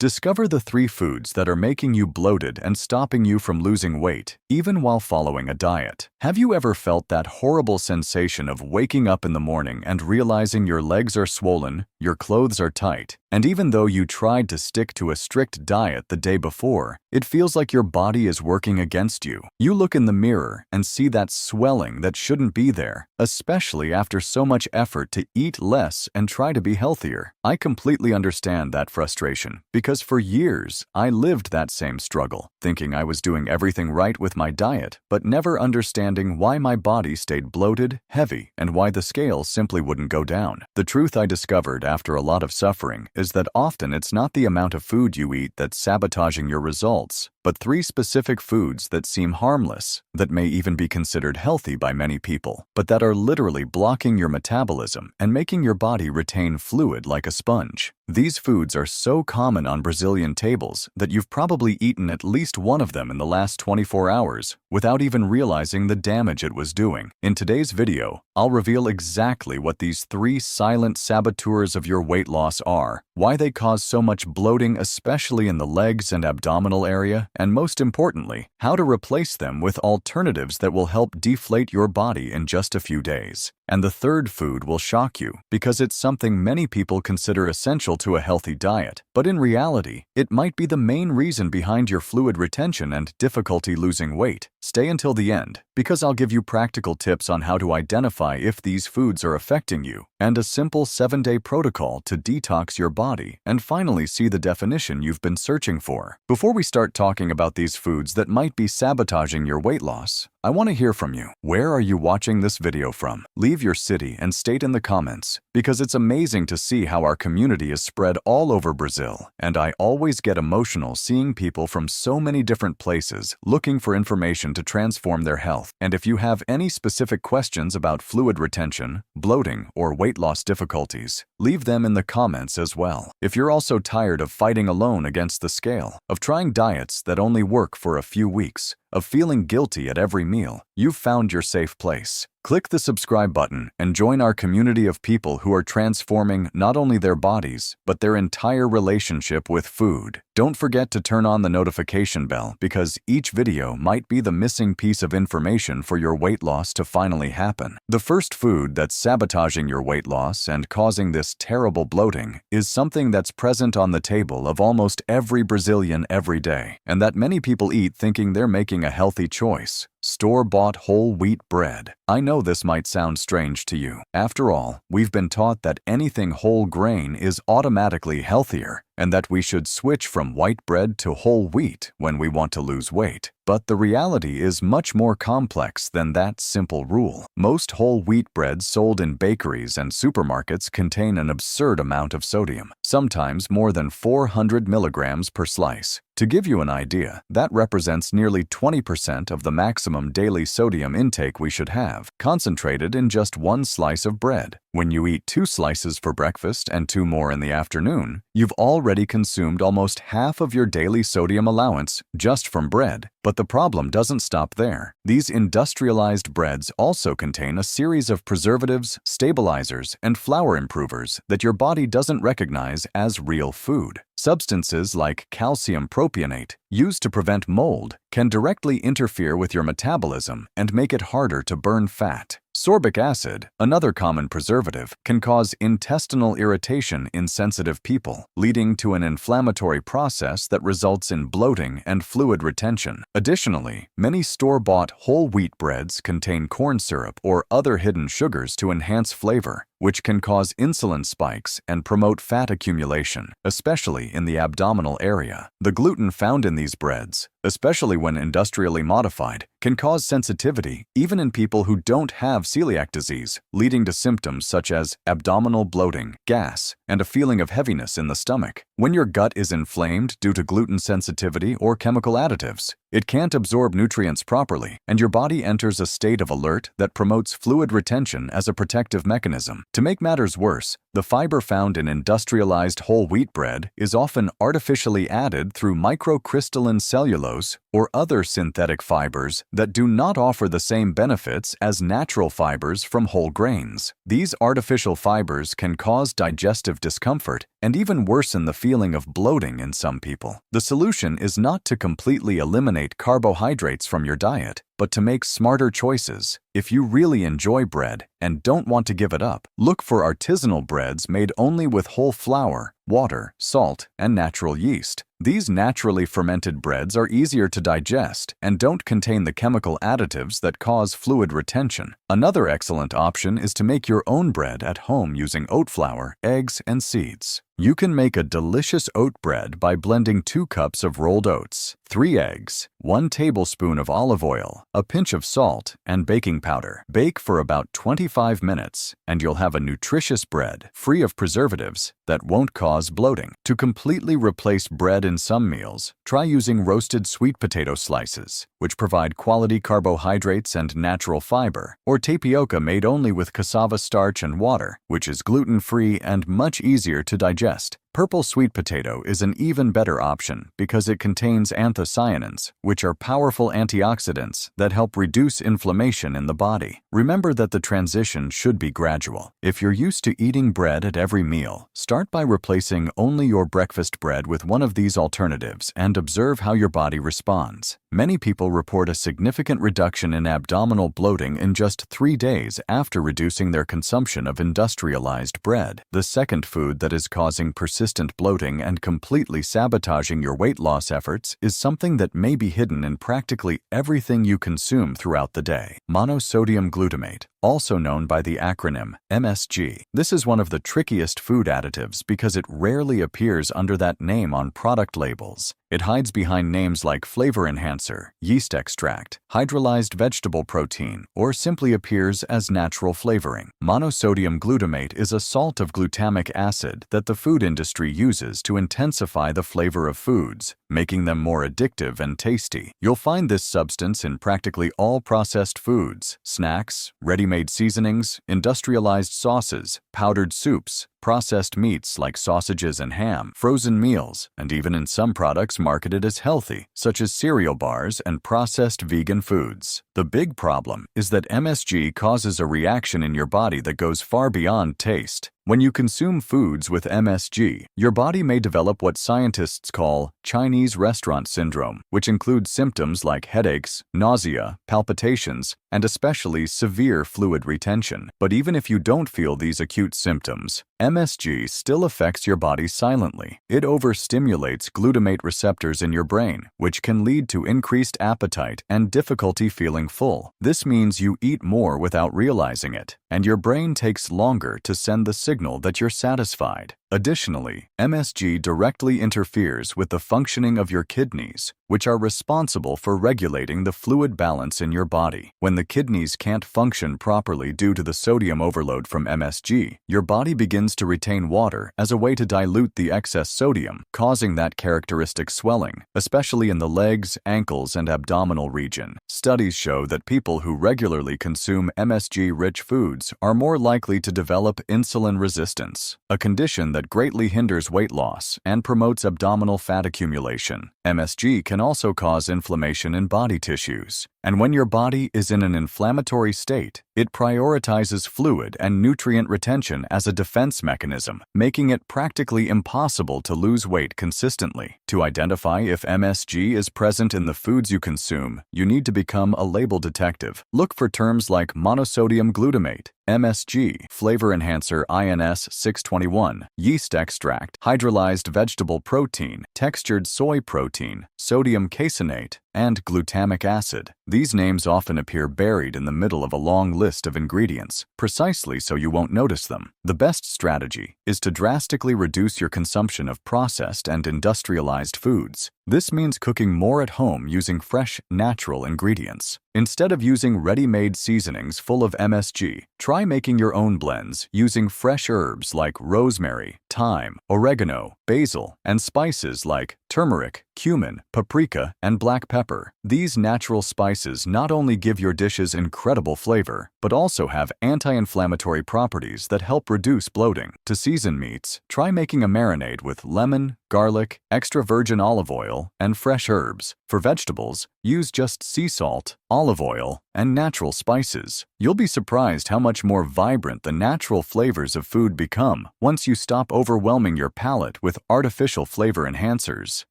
Discover the 3 foods that are making you bloated and stopping you from losing weight, even while following a diet. Have you ever felt that horrible sensation of waking up in the morning and realizing your legs are swollen, your clothes are tight, and even though you tried to stick to a strict diet the day before, it feels like your body is working against you? You look in the mirror and see that swelling that shouldn't be there, especially after so much effort to eat less and try to be healthier. I completely understand that frustration because for years I lived that same struggle, thinking I was doing everything right with my diet, but never understanding why my body stayed bloated, heavy, and why the scale simply wouldn't go down. The truth I discovered after a lot of suffering is that often it's not the amount of food you eat that's sabotaging your results, but 3 specific foods that seem harmless, that may even be considered healthy by many people, but that are literally blocking your metabolism and making your body retain fluid like a sponge. These foods are so common on Brazilian tables that you've probably eaten at least one of them in the last 24 hours without even realizing the damage it was doing. In today's video, I'll reveal exactly what these 3 silent saboteurs of your weight loss are, why they cause so much bloating especially in the legs and abdominal area, and most importantly, how to replace them with alternatives that will help deflate your body in just a few days. And the 3rd food will shock you because it's something many people consider essential to a healthy diet, but in reality, it might be the main reason behind your fluid retention and difficulty losing weight. Stay until the end because I'll give you practical tips on how to identify if these foods are affecting you, and a simple 7-day protocol to detox your body and finally see the definition you've been searching for. Before we start talking about these foods that might be sabotaging your weight loss, I want to hear from you. Where are you watching this video from? Leave your city and state in the comments, because it's amazing to see how our community is spread all over Brazil, and I always get emotional seeing people from so many different places looking for information to transform their health. And if you have any specific questions about fluid retention, bloating, or weight loss difficulties, leave them in the comments as well. If you're also tired of fighting alone against the scale, of trying diets that only work for a few weeks, of feeling guilty at every meal, you've found your safe place. Click the subscribe button and join our community of people who are transforming not only their bodies, but their entire relationship with food. Don't forget to turn on the notification bell because each video might be the missing piece of information for your weight loss to finally happen. The first food that's sabotaging your weight loss and causing this terrible bloating is something that's present on the table of almost every Brazilian every day, and that many people eat thinking they're making a healthy choice: store-bought whole wheat bread. I know this might sound strange to you. After all, we've been taught that anything whole grain is automatically healthier, and that we should switch from white bread to whole wheat when we want to lose weight. But the reality is much more complex than that simple rule. Most whole wheat breads sold in bakeries and supermarkets contain an absurd amount of sodium, sometimes more than 400 milligrams per slice. To give you an idea, that represents nearly 20% of the maximum daily sodium intake we should have, concentrated in just one slice of bread. When you eat 2 slices for breakfast and 2 more in the afternoon, you've already consumed almost half of your daily sodium allowance just from bread. But the problem doesn't stop there. These industrialized breads also contain a series of preservatives, stabilizers, and flour improvers that your body doesn't recognize as real food. Substances like calcium propionate, used to prevent mold, can directly interfere with your metabolism and make it harder to burn fat. Sorbic acid, another common preservative, can cause intestinal irritation in sensitive people, leading to an inflammatory process that results in bloating and fluid retention. Additionally, many store-bought whole wheat breads contain corn syrup or other hidden sugars to enhance flavor, which can cause insulin spikes and promote fat accumulation, especially in the abdominal area. The gluten found in these breads, especially when industrially modified, can cause sensitivity even in people who don't have celiac disease, leading to symptoms such as abdominal bloating, gas, and a feeling of heaviness in the stomach. When your gut is inflamed due to gluten sensitivity or chemical additives, it can't absorb nutrients properly, and your body enters a state of alert that promotes fluid retention as a protective mechanism. To make matters worse, the fiber found in industrialized whole wheat bread is often artificially added through microcrystalline cellulose or other synthetic fibers that do not offer the same benefits as natural fibers from whole grains. These artificial fibers can cause digestive discomfort and even worsen the feeling of bloating in some people. The solution is not to completely eliminate carbohydrates from your diet, but to make smarter choices. If you really enjoy bread and don't want to give it up, look for artisanal breads made only with whole flour, water, salt, and natural yeast. These naturally fermented breads are easier to digest and don't contain the chemical additives that cause fluid retention. Another excellent option is to make your own bread at home using oat flour, eggs, and seeds. You can make a delicious oat bread by blending 2 cups of rolled oats, 3 eggs, 1 tablespoon of olive oil, a pinch of salt, and baking powder. Bake for about 25 minutes, and you'll have a nutritious bread, free of preservatives, that won't cause bloating. To completely replace bread in some meals, try using roasted sweet potato slices, which provide quality carbohydrates and natural fiber, or tapioca made only with cassava starch and water, which is gluten-free and much easier to digest. Purple sweet potato is an even better option because it contains anthocyanins, which are powerful antioxidants that help reduce inflammation in the body. Remember that the transition should be gradual. If you're used to eating bread at every meal, start by replacing only your breakfast bread with one of these alternatives and observe how your body responds. Many people report a significant reduction in abdominal bloating in just 3 days after reducing their consumption of industrialized bread. The second food that is causing persistent bloating and completely sabotaging your weight loss efforts is something that may be hidden in practically everything you consume throughout the day: monosodium glutamate, also known by the acronym MSG. This is one of the trickiest food additives because it rarely appears under that name on product labels. It hides behind names like flavor enhancer, yeast extract, hydrolyzed vegetable protein, or simply appears as natural flavoring. Monosodium glutamate is a salt of glutamic acid that the food industry uses to intensify the flavor of foods, making them more addictive and tasty. You'll find this substance in practically all processed foods, snacks, ready-made seasonings, industrialized sauces, powdered soups, processed meats like sausages and ham, frozen meals, and even in some products marketed as healthy, such as cereal bars and processed vegan foods. The big problem is that MSG causes a reaction in your body that goes far beyond taste. When you consume foods with MSG, your body may develop what scientists call Chinese restaurant syndrome, which includes symptoms like headaches, nausea, palpitations, and especially severe fluid retention. But even if you don't feel these acute symptoms, MSG still affects your body silently. It overstimulates glutamate receptors in your brain, which can lead to increased appetite and difficulty feeling full. This means you eat more without realizing it, and your brain takes longer to send the signal that you're satisfied. Additionally, MSG directly interferes with the functioning of your kidneys, which are responsible for regulating the fluid balance in your body. When the kidneys can't function properly due to the sodium overload from MSG, your body begins to retain water as a way to dilute the excess sodium, causing that characteristic swelling, especially in the legs, ankles, and abdominal region. Studies show that people who regularly consume MSG-rich foods are more likely to develop insulin resistance, a condition that greatly hinders weight loss and promotes abdominal fat accumulation. MSG can also cause inflammation in body tissues, and when your body is in an inflammatory state, it prioritizes fluid and nutrient retention as a defense mechanism, making it practically impossible to lose weight consistently. To identify if MSG is present in the foods you consume, you need to become a label detective. Look for terms like monosodium glutamate, MSG, flavor enhancer INS 621, yeast extract, hydrolyzed vegetable protein, textured soy protein, sodium caseinate, and glutamic acid. These names often appear buried in the middle of a long list of ingredients, precisely so you won't notice them. The best strategy is to drastically reduce your consumption of processed and industrialized foods. This means cooking more at home using fresh, natural ingredients. Instead of using ready-made seasonings full of MSG, try making your own blends using fresh herbs like rosemary, thyme, oregano, basil, and spices like turmeric, cumin, paprika, and black pepper. These natural spices not only give your dishes incredible flavor, but also have anti-inflammatory properties that help reduce bloating. To season meats, try making a marinade with lemon, garlic, extra virgin olive oil, and fresh herbs. For vegetables, use just sea salt, olive oil, and natural spices. You'll be surprised how much more vibrant the natural flavors of food become once you stop overwhelming your palate with artificial flavor enhancers.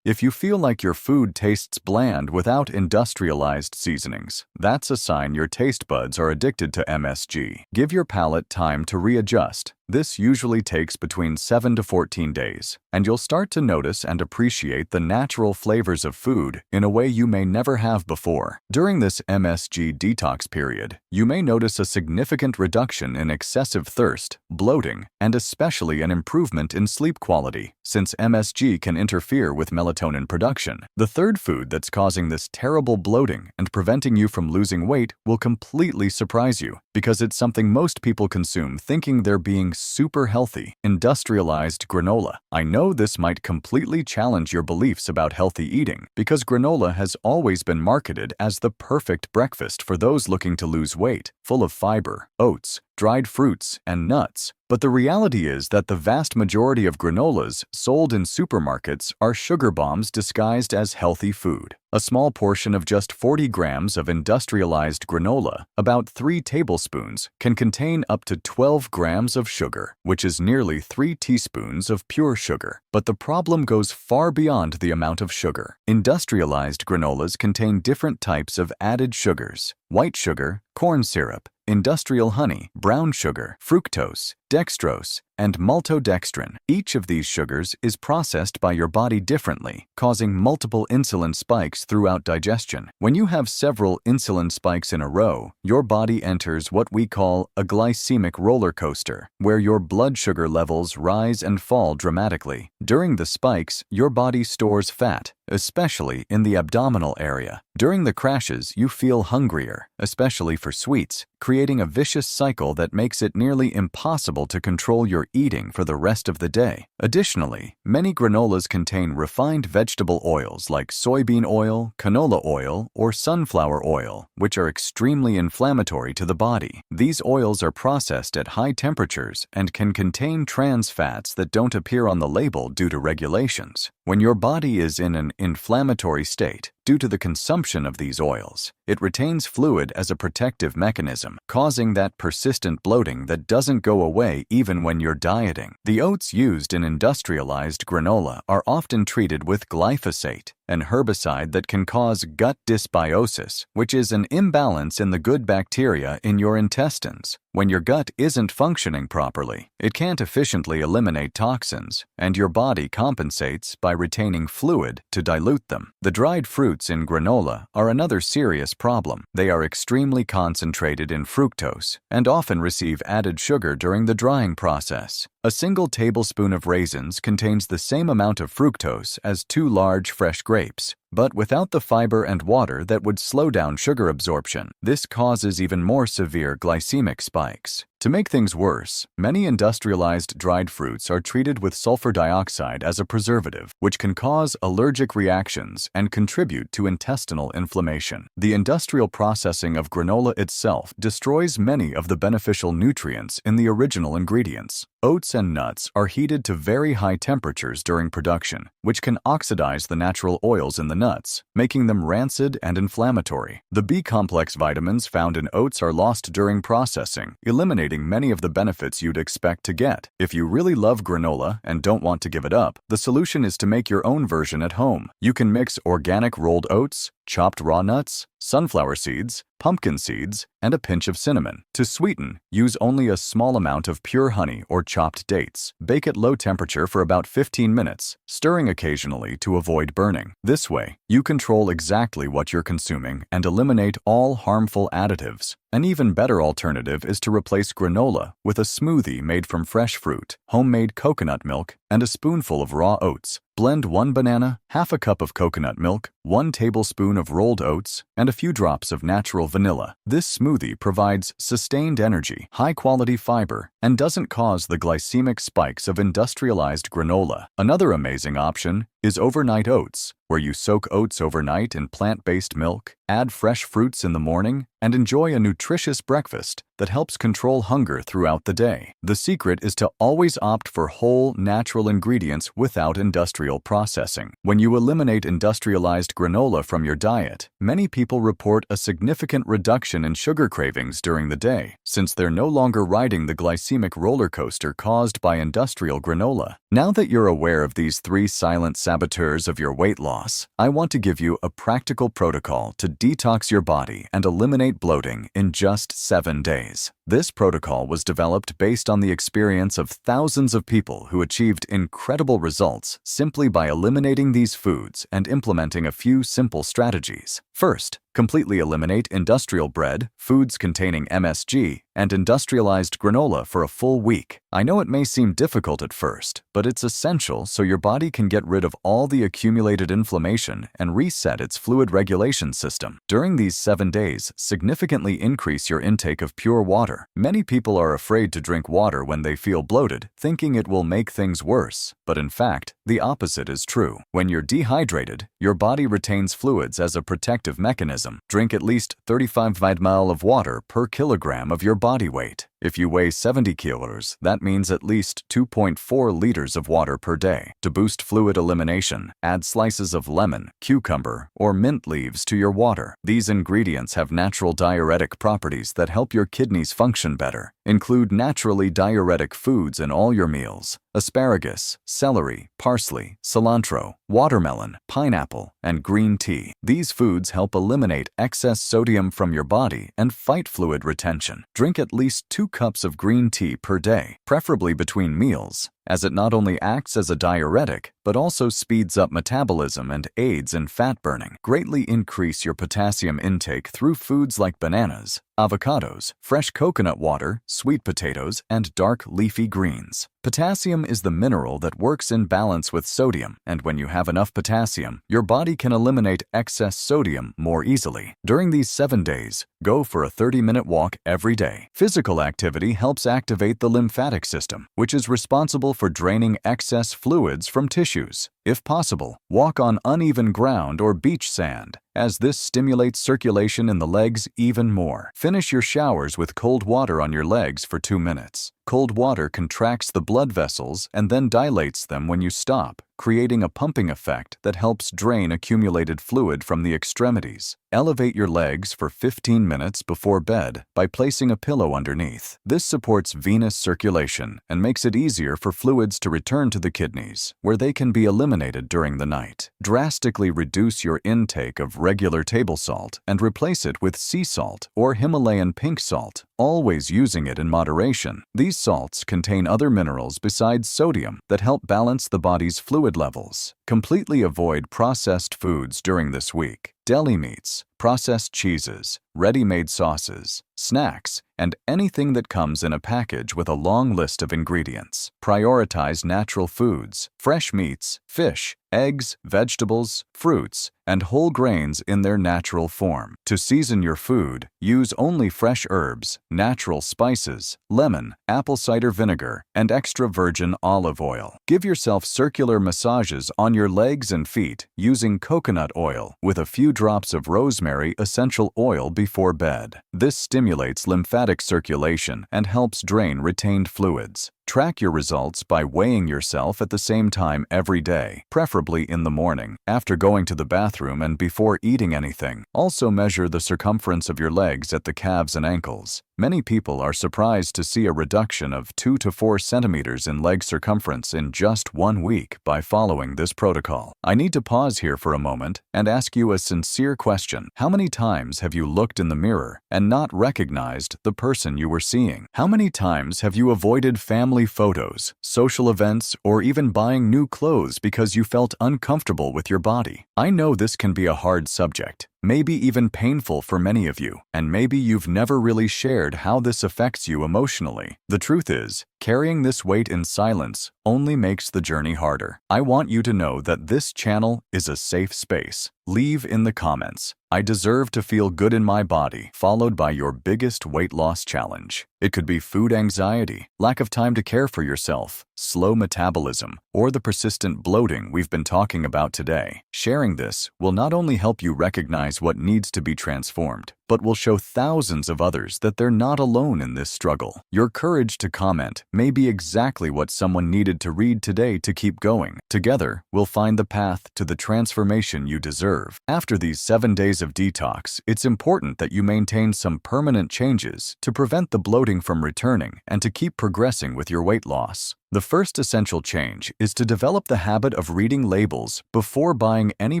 If you feel like your food tastes bland without industrialized seasonings, that's a sign your taste buds are addicted to MSG. Give your palate time to readjust. This usually takes between 7 to 14 days, and you'll start to notice and appreciate the natural flavors of food in a way you may never have before. During this MSG detox period, you may notice a significant reduction in excessive thirst, bloating, and especially an improvement in sleep quality, since MSG can interfere with melatonin production. The third food that's causing this terrible bloating and preventing you from losing weight will completely surprise you, because it's something most people consume thinking they're being super healthy: industrialized granola. I know this might completely challenge your beliefs about healthy eating, because granola has always been marketed as the perfect breakfast for those looking to lose weight, full of fiber, oats, dried fruits, and nuts. But the reality is that the vast majority of granolas sold in supermarkets are sugar bombs disguised as healthy food. A small portion of just 40 grams of industrialized granola, about 3 tablespoons, can contain up to 12 grams of sugar, which is nearly 3 teaspoons of pure sugar. But the problem goes far beyond the amount of sugar. Industrialized granolas contain different types of added sugars: white sugar, corn syrup, industrial honey, brown sugar, fructose, dextrose, and maltodextrin. Each of these sugars is processed by your body differently, causing multiple insulin spikes throughout digestion. When you have several insulin spikes in a row, your body enters what we call a glycemic roller coaster, where your blood sugar levels rise and fall dramatically. During the spikes, your body stores fat, especially in the abdominal area. During the crashes, you feel hungrier, especially for sweets, creating a vicious cycle that makes it nearly impossible to control your eating for the rest of the day. Additionally, many granolas contain refined vegetable oils like soybean oil, canola oil, or sunflower oil, which are extremely inflammatory to the body. These oils are processed at high temperatures and can contain trans fats that don't appear on the label due to regulations. When your body is in an inflammatory state, due to the consumption of these oils, it retains fluid as a protective mechanism, causing that persistent bloating that doesn't go away even when you're dieting. The oats used in industrialized granola are often treated with glyphosate, an herbicide that can cause gut dysbiosis, which is an imbalance in the good bacteria in your intestines. When your gut isn't functioning properly, it can't efficiently eliminate toxins, and your body compensates by retaining fluid to dilute them. The dried fruits in granola are another serious problem. They are extremely concentrated in fructose and often receive added sugar during the drying process. A single tablespoon of raisins contains the same amount of fructose as 2 large fresh grapes, but without the fiber and water that would slow down sugar absorption. This causes even more severe glycemic spikes. To make things worse, many industrialized dried fruits are treated with sulfur dioxide as a preservative, which can cause allergic reactions and contribute to intestinal inflammation. The industrial processing of granola itself destroys many of the beneficial nutrients in the original ingredients. Oats and nuts are heated to very high temperatures during production, which can oxidize the natural oils in the nuts, making them rancid and inflammatory. The B-complex vitamins found in oats are lost during processing, eliminating many of the benefits you'd expect to get. If you really love granola and don't want to give it up, the solution is to make your own version at home. You can mix organic rolled oats, chopped raw nuts, sunflower seeds, pumpkin seeds, and a pinch of cinnamon. To sweeten, use only a small amount of pure honey or chopped dates. Bake at low temperature for about 15 minutes, stirring occasionally to avoid burning. This way, you control exactly what you're consuming and eliminate all harmful additives. An even better alternative is to replace granola with a smoothie made from fresh fruit, homemade coconut milk, and a spoonful of raw oats. Blend 1 banana, half a cup of coconut milk, 1 tablespoon of rolled oats, and a few drops of natural vanilla. This smoothie provides sustained energy, high-quality fiber, and doesn't cause the glycemic spikes of industrialized granola. Another amazing option is overnight oats, where you soak oats overnight in plant-based milk, add fresh fruits in the morning, and enjoy a nutritious breakfast that helps control hunger throughout the day. The secret is to always opt for whole, natural ingredients without industrial processing. When you eliminate industrialized granola from your diet, many people report a significant reduction in sugar cravings during the day, since they're no longer riding the glycemic roller coaster caused by industrial granola. Now that you're aware of these 3 silent saboteurs of your weight loss, I want to give you a practical protocol to detox your body and eliminate bloating in just 7 days. This protocol was developed based on the experience of thousands of people who achieved incredible results simply by eliminating these foods and implementing a few simple strategies. First, completely eliminate industrial bread, foods containing MSG, and industrialized granola for a full week. I know it may seem difficult at first, but it's essential so your body can get rid of all the accumulated inflammation and reset its fluid regulation system. During these 7 days, significantly increase your intake of pure water. Many people are afraid to drink water when they feel bloated, thinking it will make things worse. But in fact, the opposite is true. When you're dehydrated, your body retains fluids as a protective mechanism. Drink at least 35 ml of water per kilogram of your body weight. If you weigh 70 kilos, that means at least 2.4 liters of water per day. To boost fluid elimination, add slices of lemon, cucumber, or mint leaves to your water. These ingredients have natural diuretic properties that help your kidneys function better. Include naturally diuretic foods in all your meals: asparagus, celery, parsley, cilantro, watermelon, pineapple, and green tea. These foods help eliminate excess sodium from your body and fight fluid retention. Drink at least 2 cups of green tea per day, preferably between meals, as it not only acts as a diuretic, but also speeds up metabolism and aids in fat burning. Greatly increase your potassium intake through foods like bananas, avocados, fresh coconut water, sweet potatoes, and dark leafy greens. Potassium is the mineral that works in balance with sodium, and when you have enough potassium, your body can eliminate excess sodium more easily. During these 7 days, go for a 30-minute walk every day. Physical activity helps activate the lymphatic system, which is responsible for draining excess fluids from tissues. If possible, walk on uneven ground or beach sand, as this stimulates circulation in the legs even more. Finish your showers with cold water on your legs for 2 minutes. Cold water contracts the blood vessels and then dilates them when you stop, creating a pumping effect that helps drain accumulated fluid from the extremities. Elevate your legs for 15 minutes before bed by placing a pillow underneath. This supports venous circulation and makes it easier for fluids to return to the kidneys, where they can be eliminated during the night. Drastically reduce your intake of regular table salt and replace it with sea salt or Himalayan pink salt, always using it in moderation. These salts contain other minerals besides sodium that help balance the body's fluid levels. Completely avoid processed foods during this week. Deli meats, processed cheeses, ready-made sauces, snacks, and anything that comes in a package with a long list of ingredients. Prioritize natural foods, fresh meats, fish, eggs, vegetables, fruits, and whole grains in their natural form. To season your food, use only fresh herbs, natural spices, lemon, apple cider vinegar, and extra virgin olive oil. Give yourself circular massages on your legs and feet using coconut oil with a few drops of rosemary essential oil before bed. This stimulates lymphatic circulation and helps drain retained fluids. Track your results by weighing yourself at the same time every day, preferably in the morning, after going to the bathroom and before eating anything. Also measure the circumference of your legs at the calves and ankles. Many people are surprised to see a reduction of 2 to 4 centimeters in leg circumference in just 1 week by following this protocol. I need to pause here for a moment and ask you a sincere question. How many times have you looked in the mirror and not recognized the person you were seeing? How many times have you avoided family photos, social events, or even buying new clothes because you felt uncomfortable with your body? I know this can be a hard subject, maybe even painful for many of you, and maybe you've never really shared how this affects you emotionally. The truth is, Carrying this weight in silence only makes the journey harder. I want you to know that this channel is a safe space. Leave in the comments, "I deserve to feel good in my body," followed by your biggest weight loss challenge. It could be food anxiety, lack of time to care for yourself, slow metabolism, or the persistent bloating we've been talking about today. Sharing this will not only help you recognize what needs to be transformed, but will show thousands of others that they're not alone in this struggle. Your courage to comment may be exactly what someone needed to read today to keep going. Together, we'll find the path to the transformation you deserve. After these 7 days of detox, it's important that you maintain some permanent changes to prevent the bloating from returning and to keep progressing with your weight loss. The first essential change is to develop the habit of reading labels before buying any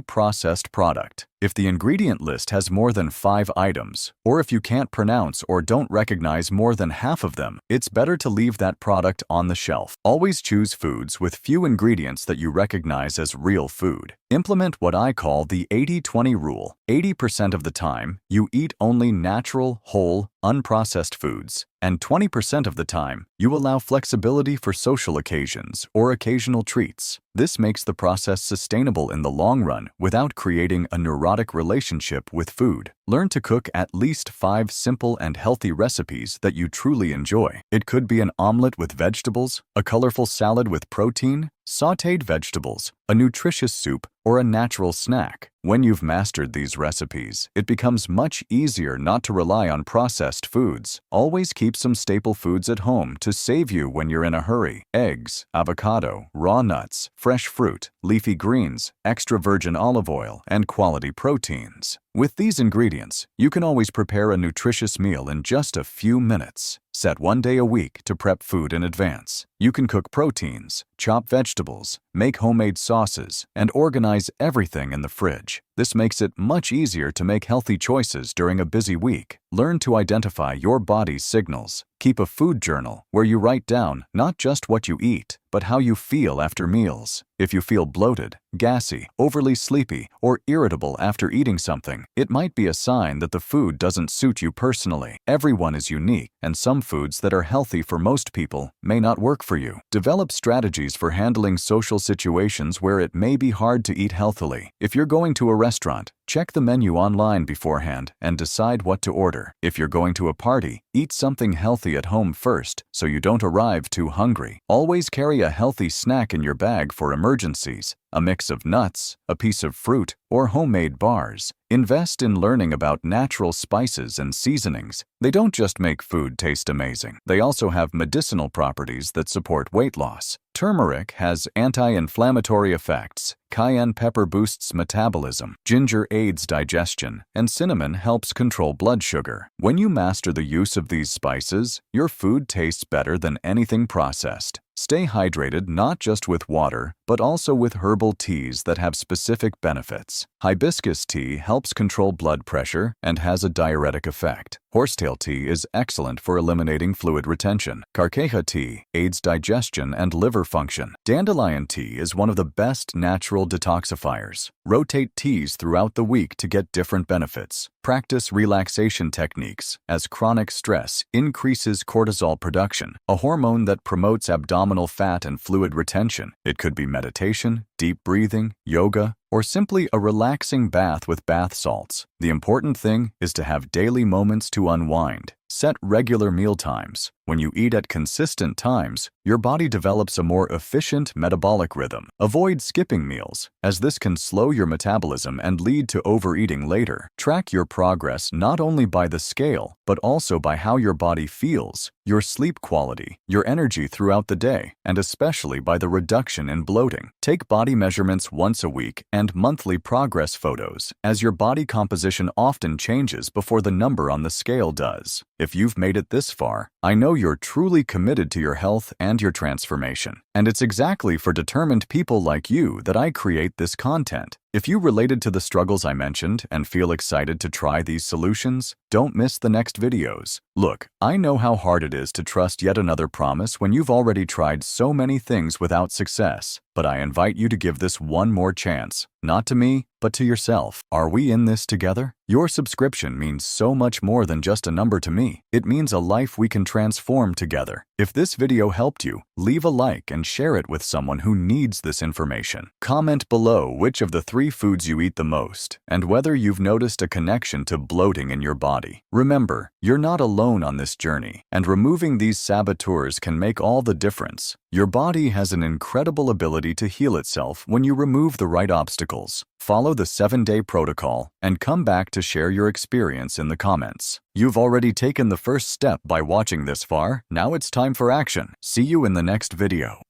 processed product. If the ingredient list has more than 5 items, or if you can't pronounce or don't recognize more than half of them, it's better to leave that product on the shelf. Always choose foods with few ingredients that you recognize as real food. Implement what I call the 80-20 rule. 80% of the time, you eat only natural, whole, unprocessed foods, and 20% of the time, you allow flexibility for social occasions or occasional treats. This makes the process sustainable in the long run without creating a neurotic relationship with food. Learn to cook at least 5 simple and healthy recipes that you truly enjoy. It could be an omelet with vegetables, a colorful salad with protein, sautéed vegetables, a nutritious soup, or a natural snack. When you've mastered these recipes, it becomes much easier not to rely on processed foods. Always keep some staple foods at home to save you when you're in a hurry. Eggs, avocado, raw nuts, fresh fruit, leafy greens, extra virgin olive oil, and quality proteins. With these ingredients, you can always prepare a nutritious meal in just a few minutes. Set 1 day a week to prep food in advance. You can cook proteins, chop vegetables, make homemade sauces, and organize everything in the fridge. This makes it much easier to make healthy choices during a busy week. Learn to identify your body's signals. Keep a food journal where you write down not just what you eat, but how you feel after meals. If you feel bloated, gassy, overly sleepy, or irritable after eating something, it might be a sign that the food doesn't suit you personally. Everyone is unique, and some foods that are healthy for most people may not work for you. Develop strategies for handling social situations where it may be hard to eat healthily. If you're going to a restaurant, check the menu online beforehand and decide what to order. If you're going to a party, eat something healthy at home first so you don't arrive too hungry. Always carry a healthy snack in your bag for emergencies. A mix of nuts, a piece of fruit, or homemade bars. Invest in learning about natural spices and seasonings. They don't just make food taste amazing. They also have medicinal properties that support weight loss. Turmeric has anti-inflammatory effects. Cayenne pepper boosts metabolism. Ginger aids digestion. And cinnamon helps control blood sugar. When you master the use of these spices, your food tastes better than anything processed. Stay hydrated not just with water, but also with herbal teas that have specific benefits. Hibiscus tea helps control blood pressure and has a diuretic effect. Horsetail tea is excellent for eliminating fluid retention. Carqueja tea aids digestion and liver function. Dandelion tea is one of the best natural detoxifiers. Rotate teas throughout the week to get different benefits. Practice relaxation techniques, as chronic stress increases cortisol production, a hormone that promotes abdominal fat and fluid retention. It could be meditation, deep breathing, yoga, or simply a relaxing bath with bath salts. The important thing is to have daily moments to unwind. Set regular meal times. When you eat at consistent times, your body develops a more efficient metabolic rhythm. Avoid skipping meals, as this can slow your metabolism and lead to overeating later. Track your progress not only by the scale, but also by how your body feels, your sleep quality, your energy throughout the day, and especially by the reduction in bloating. Take body measurements once a week and monthly progress photos, as your body composition often changes before the number on the scale does. If you've made it this far, I know you're truly committed to your health and your transformation. And it's exactly for determined people like you that I create this content. If you related to the struggles I mentioned and feel excited to try these solutions, don't miss the next videos. Look, I know how hard it is to trust yet another promise when you've already tried so many things without success, but I invite you to give this one more chance. Not to me, but to yourself. Are we in this together? Your subscription means so much more than just a number to me. It means a life we can transform together. If this video helped you, leave a like and share it with someone who needs this information. Comment below which of the 3 foods you eat the most and whether you've noticed a connection to bloating in your body. Remember, you're not alone on this journey, and removing these saboteurs can make all the difference. Your body has an incredible ability to heal itself when you remove the right obstacles. Follow the 7-day protocol and come back to share your experience in the comments. You've already taken the first step by watching this far. Now it's time for action. See you in the next video.